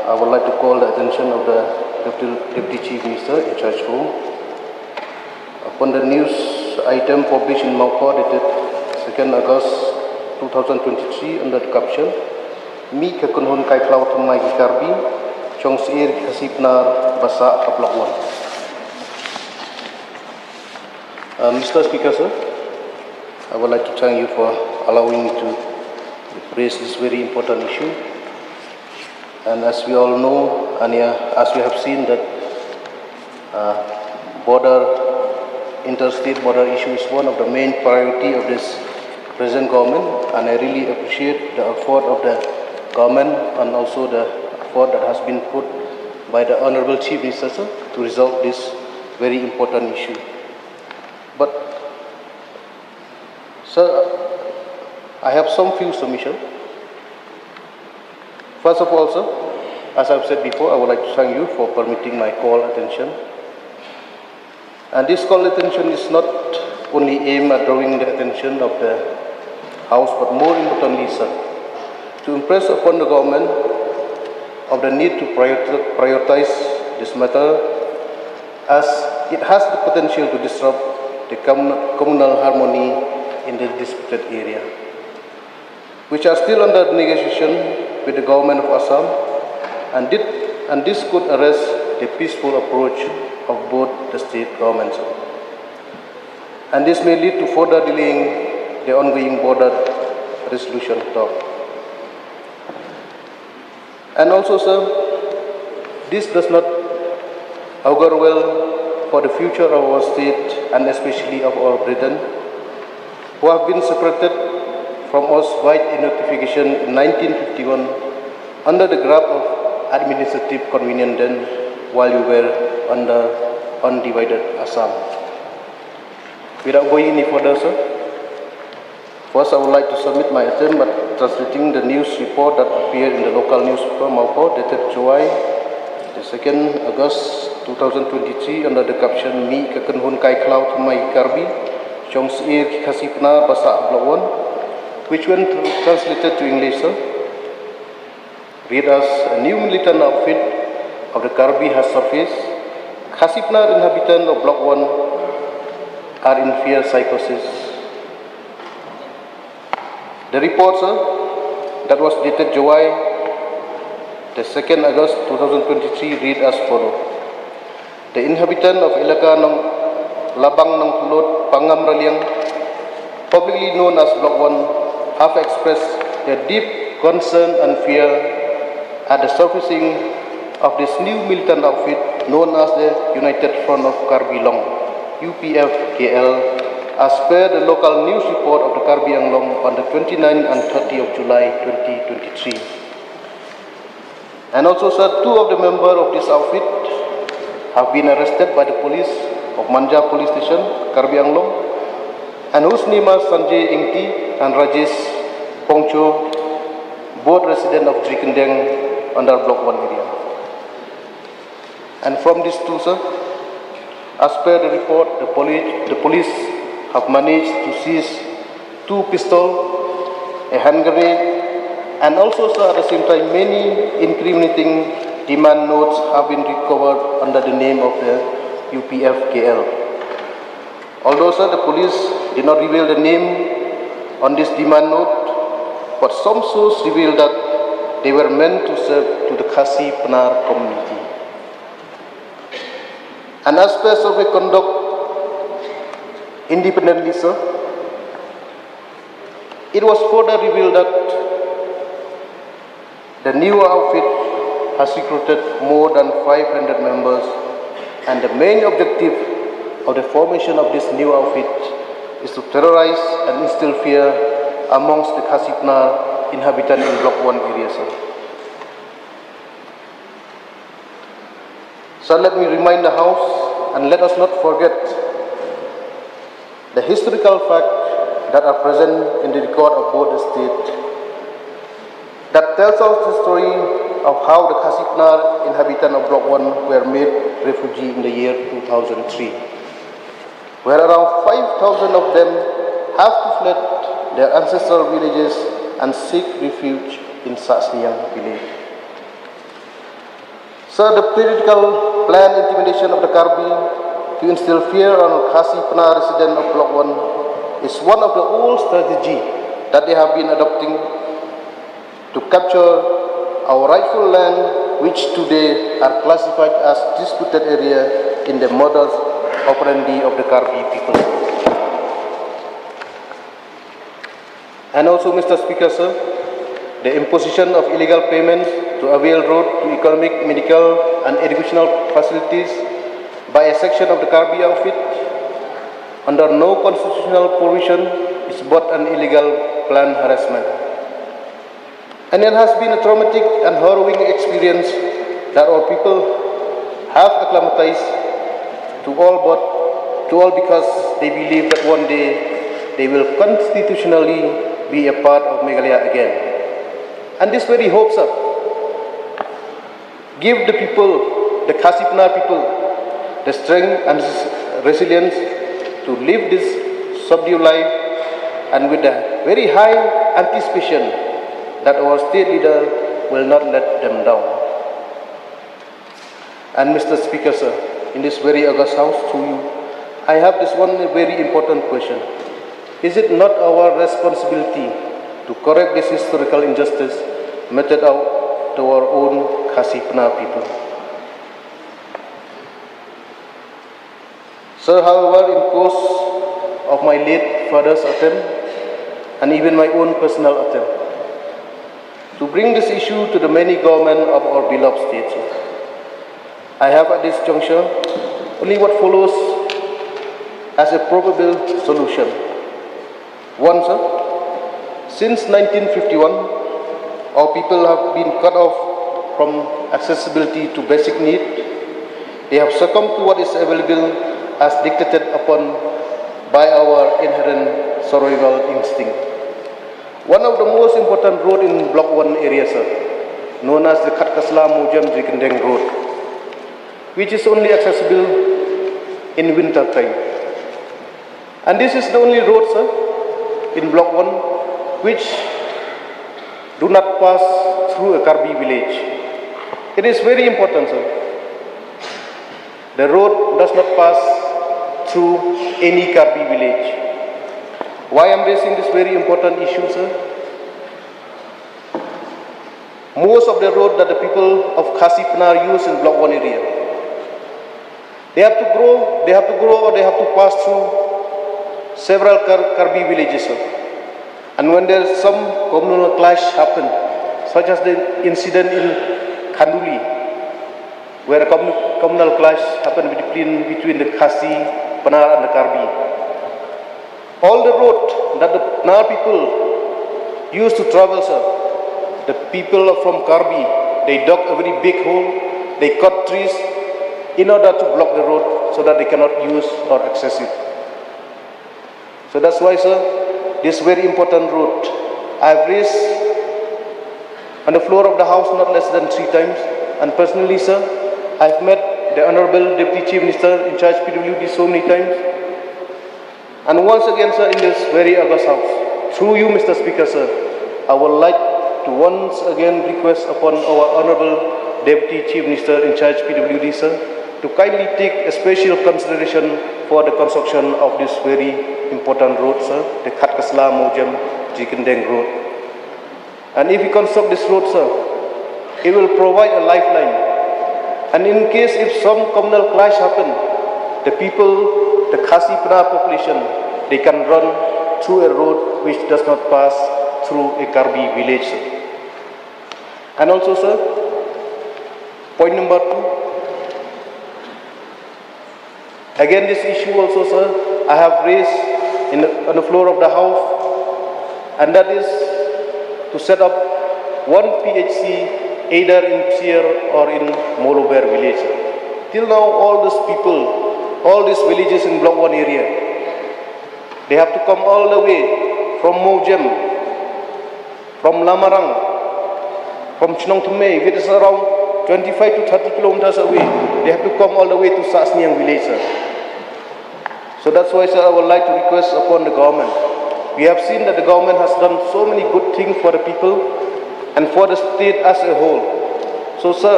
I would like to call the attention of the Deputy Chief Minister in charge home upon the news item published in Mowkaiaw dated 2nd August 2023 under the caption Mi kynhun khappud thumai karbi Shongsyier khasipnar basa block 1. Mr. Speaker, sir, I would like to thank you for allowing me to raise this very important issue. And as we all know, and as we have seen that interstate border issue is one of the main priority of this present government, and I really appreciate the effort of the government and also the effort that has been put by the Honorable Chief Minister to resolve this very important issue. But, sir, I have some few submissions. First of all, sir, as I've said before, I would like to thank you for permitting my call attention. And this call attention is not only aimed at drawing the attention of the House, but more importantly, sir, to impress upon the government of the need to prioritize this matter, as it has the potential to disrupt the communal harmony in the disputed area, which are still under negotiation with the government of Assam, and this could arrest the peaceful approach of both the state governments. And this may lead to further delaying the ongoing border resolution talk. And also, sir, this does not augur well for the future of our state and especially of our brethren who have been separated from us by a notification in 1951 under the grab of administrative convenience then while we were under undivided Assam. Without going any further, sir, first I would like to submit my attempt at translating the news report that appeared in the local newspaper Mowkaiaw dated July the 2nd August 2023 under the caption Mi kynhun khappud thumai karbi Shongsyier khasipnar basa block 1, which when translated to English, sir, read as a new militant outfit of the Karbi has surfaced. Khasipnar inhabitants of block 1 are in fear psychosis. The report, sir, that was dated July the 2nd August 2023 read as follows. The inhabitant of Elaka ng Labang ng Pulot, Pangam Raliang, publicly known as block 1, have expressed their deep concern and fear at the surfacing of this new militant outfit known as the United Front of Karbi Long, UPF-KL, as per the local news report of the Karbi Anglong on the 29th and 30th of July 2023. And also, sir, two of the members of this outfit have been arrested by the police of Manja Police Station, Karbi Anglong, and whose name are Sanjay Ingti and Rajesh Pongcho, both residents of Jikendeng under block 1 area. And from these two, sir, as per the report, the police have managed to seize 2 pistols, a hand grenade, and also, sir, at the same time, many incriminating demand notes have been recovered under the name of the UPF-KL. Although, sir, the police did not reveal the name on this demand note, but some sources revealed that they were meant to serve to the Khasi Penar community. And as per survey conduct independently, sir, it was further revealed that the new outfit has recruited more than 500 members, and the main objective of the formation of this new outfit is to terrorize and instill fear amongst the Khasi Penar inhabitants in block 1 area, sir. So let me remind the House, and let us not forget the historical facts that are present in the record of both the states that tells us the story of how the Khasi Penar inhabitants of block 1 were made refugee in the year 2003, where around 5,000 of them have to flee their ancestral villages and seek refuge in Shongsyier village. Sir, the political plan intimidation of the Karbi to instill fear on Khasi Pena resident of Block 1 is one of the old strategy that they have been adopting to capture our rightful land, which today are classified as disputed area in the modus operandi of the Karbi people. And also, Mr. Speaker, sir, the imposition of illegal payments to avail road to economic, medical and educational facilities by a section of the Karbi outfit under no constitutional provision is both an illegal planned harassment. And it has been a traumatic and harrowing experience that our people have acclimatized to all because they believe that one day they will constitutionally be a part of Meghalaya again. And this very hope, sir, give the people, the Khasi Pena people, the strength and resilience to live this subdued life, and with a very high anticipation that our state leader will not let them down. And Mr. Speaker, sir, in this very august house, through you, I have this one very important question. Is it not our responsibility to correct this historical injustice meted out to our own Khasi Pena people? Sir, however, in course of my late father's attempt and even my own personal attempt to bring this issue to the many government of our beloved state, I have at this juncture only what follows as a probable solution. One, sir, since 1951, our people have been cut off from accessibility to basic need. They have succumbed to what is available as dictated upon by our inherent survival instinct. One of the most important roads in Block 1 area, sir, known as the Khappud Road, which is only accessible in winter time. And this is the only road, sir, in Block 1 which do not pass through a Karbi village. It is very important, sir. The road does not pass through any Karbi village. Why I am raising this very important issue, sir? Most of the road that the people of Khasi Pena use in Block 1 area, they have to grow or they have to pass through several Karbi villages, sir. And when there is some communal clash happen, such as the incident in Kanduli, where a communal clash happened between the Khasi, Pena and the Karbi, all the road that the Pena people used to travel, sir, the people from Karbi, they dug a very big hole, they cut trees in order to block the road so that they cannot use or access it. So that's why, sir, this very important road I have raised on the floor of the house not less than 3 times. And personally, sir, I have met the Honorable Deputy Chief Minister in charge PWD so many times. And once again, sir, in this very august house, through you, Mr. Speaker, sir, I would like to once again request upon our Honorable Deputy Chief Minister in charge PWD, sir, to kindly take a special consideration for the construction of this very important road, sir, the Khappud Road. And if we construct this road, sir, it will provide a lifeline. And in case if some communal clash happen, the people, the Khasi Pena population, they can run through a road which does not pass through a Karbi village, sir. And also, sir, point number 2. Again, this issue also, sir, I have raised on the floor of the house, and that is to set up one PHC either in Shongsyier or in Molober village. Till now, all these people, all these villages in Block 1 area, they have to come all the way from Mojem, from Lamarang, from Chinongtume, which is around 25 to 30 kilometers away. They have to come all the way to Sasniang village, sir. So that's why, sir, I would like to request upon the government. We have seen that the government has done so many good things for the people and for the state as a whole. So, sir,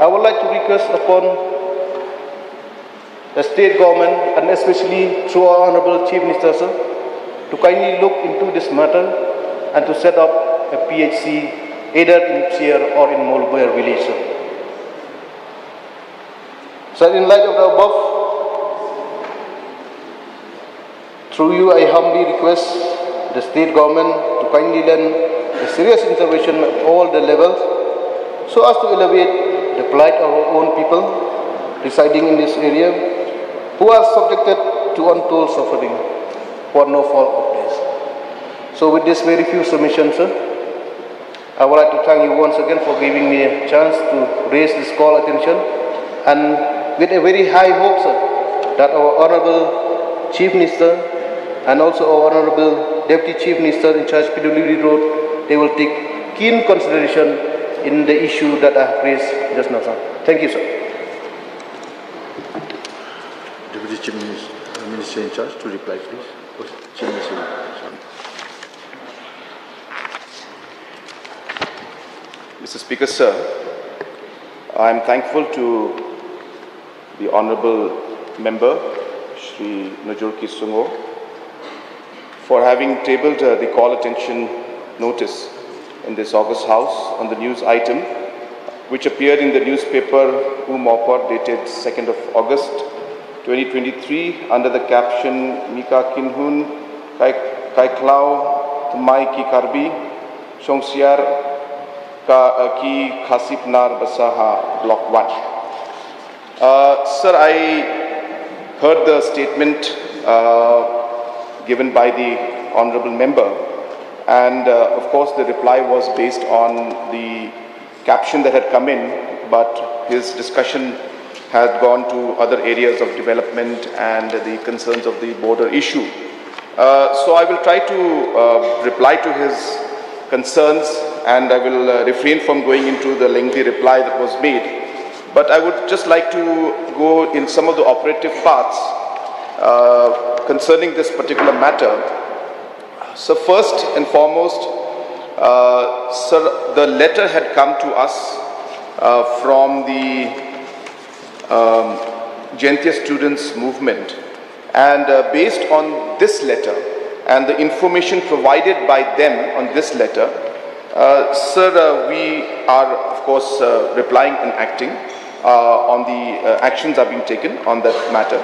I would like to request upon the state government and especially through our Honorable Chief Minister, sir, to kindly look into this matter and to set up a PHC either in Shongsyier or in Mowkaiaw village, sir. So in light of the above, through you I humbly request the state government to kindly lend a serious intervention at all the levels so as to alleviate the plight of our own people residing in this area who are subjected to untold suffering for no fault of theirs. So with this very few submissions, sir, I would like to thank you once again for giving me a chance to raise this call attention, and with a very high hope, sir, that our Honorable Chief Minister and also our Honorable Deputy Chief Minister in charge PWD Road, they will take keen consideration in the issue that I have raised just now, sir. Thank you, sir. Deputy Chief Minister in charge to reply, please. Chief Minister. Mr. Speaker, sir, I am thankful to the Honourable Member, Shri Najurki Sungo, for having tabled the call attention notice in this August House on the news item, which appeared in the newspaper Mowkaiaw dated 2nd of August 2023 under the caption Mika Kynhun Kaiklau Tmai Ki Karbi Shongsyier Ki Khasip Nar Basaha Block 1. Sir, I heard the statement given by the Honourable Member, and of course the reply was based on the caption that had come in, but his discussion had gone to other areas of development and the concerns of the border issue. So I will try to reply to his concerns, and I will refrain from going into the lengthy reply that was made. But I would just like to go in some of the operative parts concerning this particular matter. So first and foremost, sir, the letter had come to us from the Jayantiya Students Movement, and based on this letter and the information provided by them on this letter, sir, we are of course replying and acting on the actions are being taken on that matter.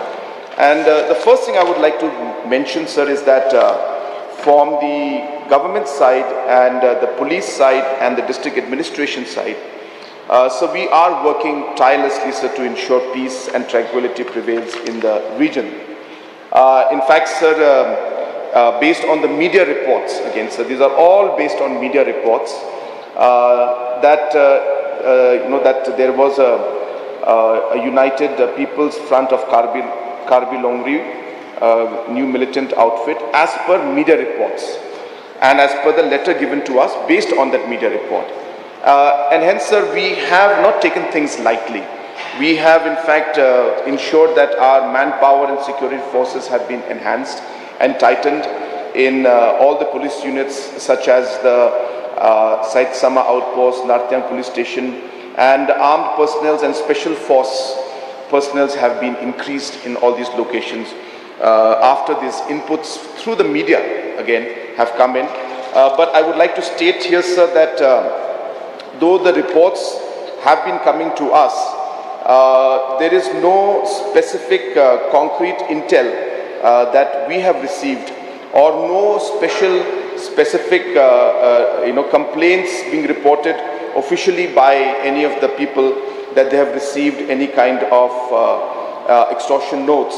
And the first thing I would like to mention, sir, is that from the government side and the police side and the district administration side, so we are working tirelessly, sir, to ensure peace and tranquility prevails in the region. In fact, sir, based on the media reports, again, sir, these are all based on media reports, that that there was a united People's Front of Karbi Longri, new militant outfit, as per media reports and as per the letter given to us based on that media report. And hence, sir, we have not taken things lightly. We have in fact ensured that our manpower and security forces have been enhanced and tightened in all the police units, such as the Sait Sama Outpost, Nartyang Police Station, and armed personnel and special force personnel have been increased in all these locations after these inputs through the media again have come in. But I would like to state here, sir, that though the reports have been coming to us, there is no specific concrete intel that we have received, or no specific complaints being reported officially by any of the people that they have received any kind of extortion notes.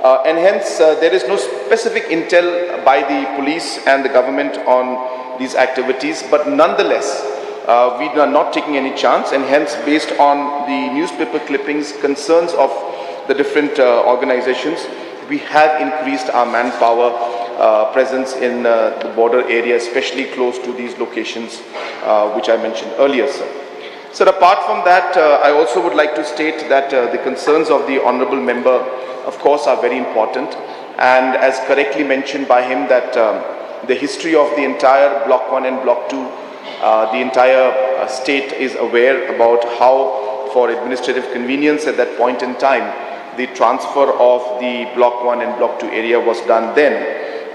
And hence there is no specific intel by the police and the government on these activities, but nonetheless we are not taking any chance, and hence based on the newspaper clippings, concerns of the different organizations, we have increased our manpower presence in the border area, especially close to these locations which I mentioned earlier, sir. Sir, apart from that, I also would like to state that the concerns of the Honourable Member, of course, are very important, and as correctly mentioned by him, that the history of the entire Block 1 and Block 2, the entire state is aware about how for administrative convenience at that point in time, the transfer of the Block 1 and Block 2 area was done then.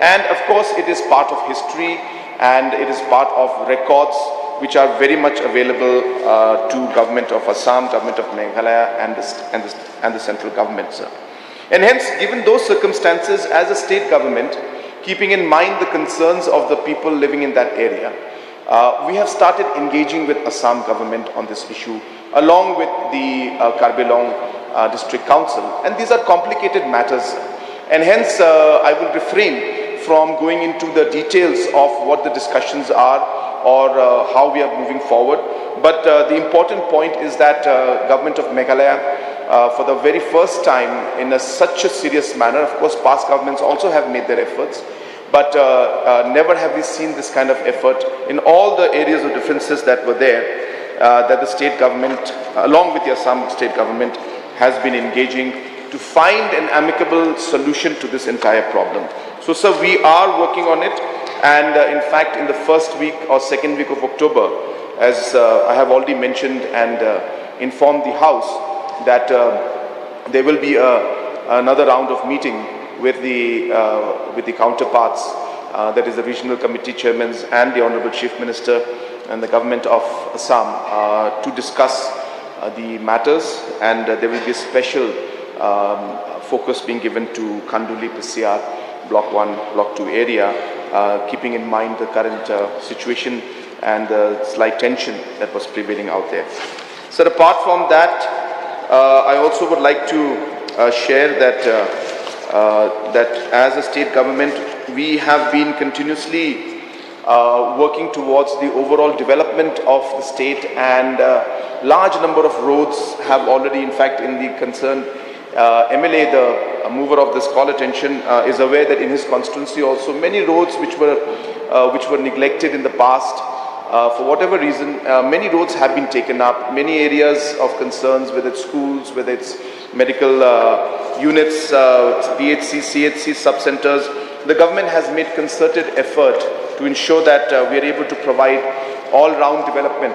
And of course, it is part of history and it is part of records which are very much available to Government of Assam, Government of Meghalaya and the central government, sir. And hence, given those circumstances, as a state government, keeping in mind the concerns of the people living in that area, we have started engaging with Assam government on this issue, along with the Karbi-Long District Council. And these are complicated matters, and hence I will refrain from going into the details of what the discussions are or how we are moving forward. But the important point is that Government of Meghalaya, for the very first time in such a serious manner, of course past governments also have made their efforts, but never have we seen this kind of effort in all the areas of differences that were there, that the state government, along with the Assam state government, has been engaging to find an amicable solution to this entire problem. So, sir, we are working on it, and in fact, in the first week or second week of October, as I have already mentioned and informed the House, that there will be another round of meeting with the counterparts, that is the regional committee chairmen and the Honorable Chief Minister and the government of Assam, to discuss the matters, and there will be a special focus being given to Khanduli PCR Block 1, Block 2 area, keeping in mind the current situation and the slight tension that was prevailing out there. So apart from that, I also would like to share that that as a state government, we have been continuously working towards the overall development of the state, and large number of roads have already, in fact, in the concerned MLA, the mover of this call attention, is aware that in his constituency also many roads which were neglected in the past, for whatever reason, many roads have been taken up. Many areas of concerns, whether it's schools, whether it's medical units, PHC, CHC, sub-centers, the government has made concerted effort to ensure that we are able to provide all-round development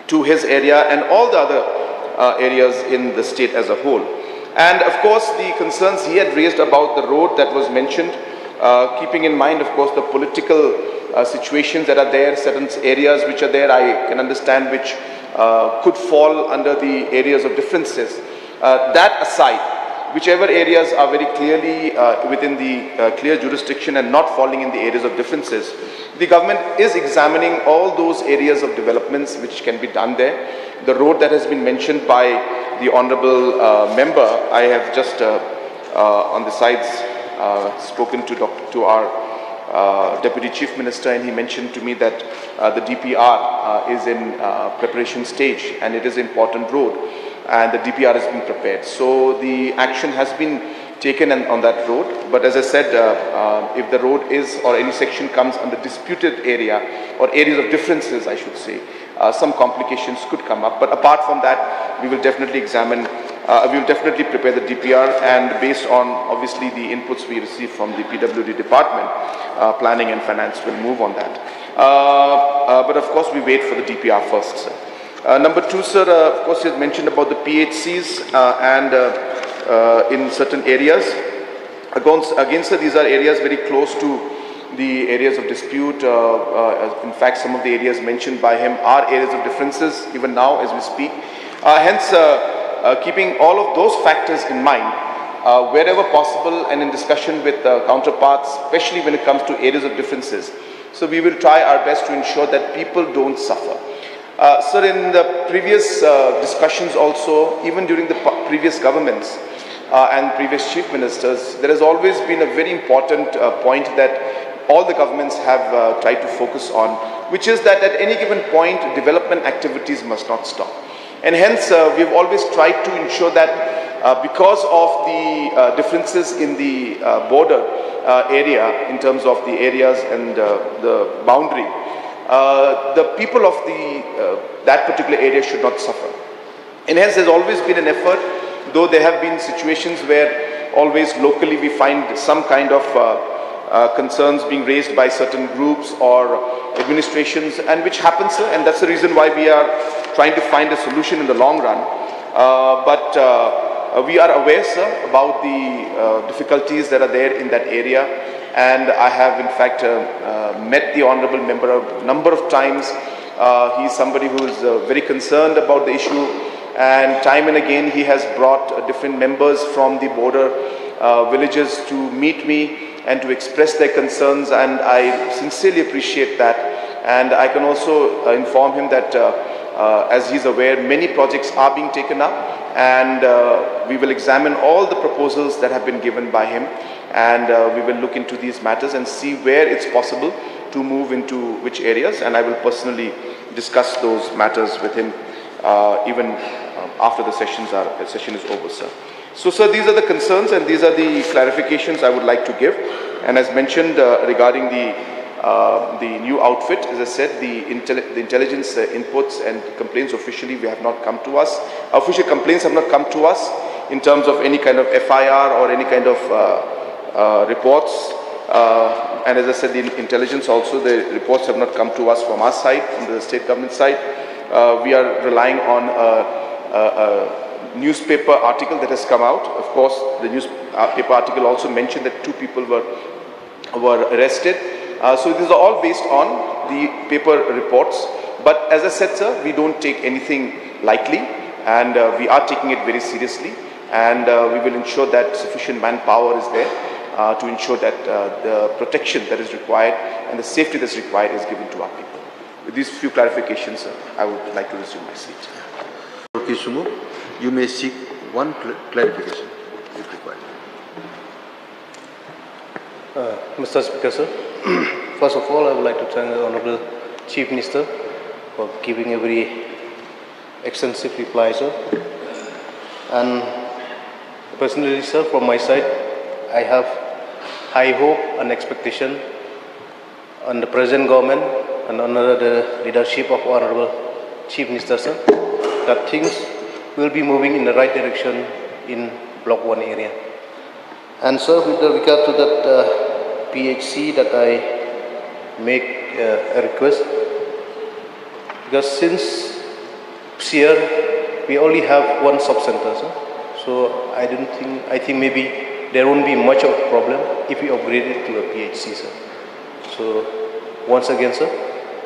to his area and all the other areas in the state as a whole. And of course, the concerns he had raised about the road that was mentioned, keeping in mind, of course, the political situations that are there, certain areas which are there, I can understand, which could fall under the areas of differences. That aside, whichever areas are very clearly within the clear jurisdiction and not falling in the areas of differences, the government is examining all those areas of developments which can be done there. The road that has been mentioned by the honorable member, I have just on the sides spoken to our Deputy Chief Minister, and he mentioned to me that the DPR is in preparation stage, and it is an important road, and the DPR has been prepared. So the action has been taken on that road. But as I said, if the road is, or any section comes under disputed area or areas of differences, I should say, some complications could come up. But apart from that, we will definitely examine, we will definitely prepare the DPR, and based on obviously the inputs we receive from the PWD department, planning and finance will move on that. But of course, we wait for the DPR first, sir. Number two, sir, of course, you had mentioned about the PHCs and in certain areas. Again, sir, these are areas very close to the areas of dispute. In fact, some of the areas mentioned by him are areas of differences even now as we speak. Hence, keeping all of those factors in mind, wherever possible and in discussion with counterparts, especially when it comes to areas of differences. So we will try our best to ensure that people don't suffer. Sir, in the previous discussions also, even during the previous governments and previous chief ministers, there has always been a very important point that all the governments have tried to focus on, which is that at any given point, development activities must not stop. And hence, we have always tried to ensure that because of the differences in the border area, in terms of the areas and the boundary, the people of that particular area should not suffer. And hence, there's always been an effort, though there have been situations where always locally we find some kind of concerns being raised by certain groups or administrations, and which happens, and that's the reason why we are trying to find a solution in the long run. But we are aware, sir, about the difficulties that are there in that area, and I have in fact met the honourable member a number of times. He is somebody who is very concerned about the issue, and time and again he has brought different members from the border villages to meet me and to express their concerns, and I sincerely appreciate that. And I can also inform him that as he is aware, many projects are being taken up, and we will examine all the proposals that have been given by him, and we will look into these matters and see where it's possible to move into which areas, and I will personally discuss those matters with him even after the session is over, sir. So, sir, these are the concerns and these are the clarifications I would like to give. And as mentioned regarding the new outfit, as I said, the intelligence inputs and complaints officially have not come to us. Official complaints have not come to us in terms of any kind of FIR or any kind of reports. And as I said, the intelligence also, the reports have not come to us from our side, from the state government side. We are relying on a newspaper article that has come out. Of course, the newspaper article also mentioned that 2 people were arrested. So these are all based on the paper reports. But as I said, sir, we don't take anything lightly, and we are taking it very seriously, and we will ensure that sufficient manpower is there to ensure that the protection that is required and the safety that is required is given to our people. With these few clarifications, sir, I would like to resume my seat. Kisumu, you may seek one clarification if required. Mr. Speaker, sir, first of all, I would like to thank the Honourable Chief Minister for giving a very extensive reply, sir. And personally, sir, from my side, I have high hope and expectation on the present government and under the leadership of Honourable Chief Minister, sir, that things will be moving in the right direction in Block 1 area. And sir, with regard to that PHC that I make a request, because since this year we only have one sub-center, sir. So I think maybe there won't be much of a problem if we upgrade it to a PHC, sir. So once again, sir,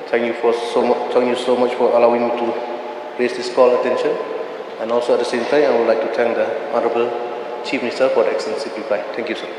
thank you so much for allowing me to raise this call attention. And also at the same time, I would like to thank the Honourable Chief Minister for the extensive reply. Thank you, sir.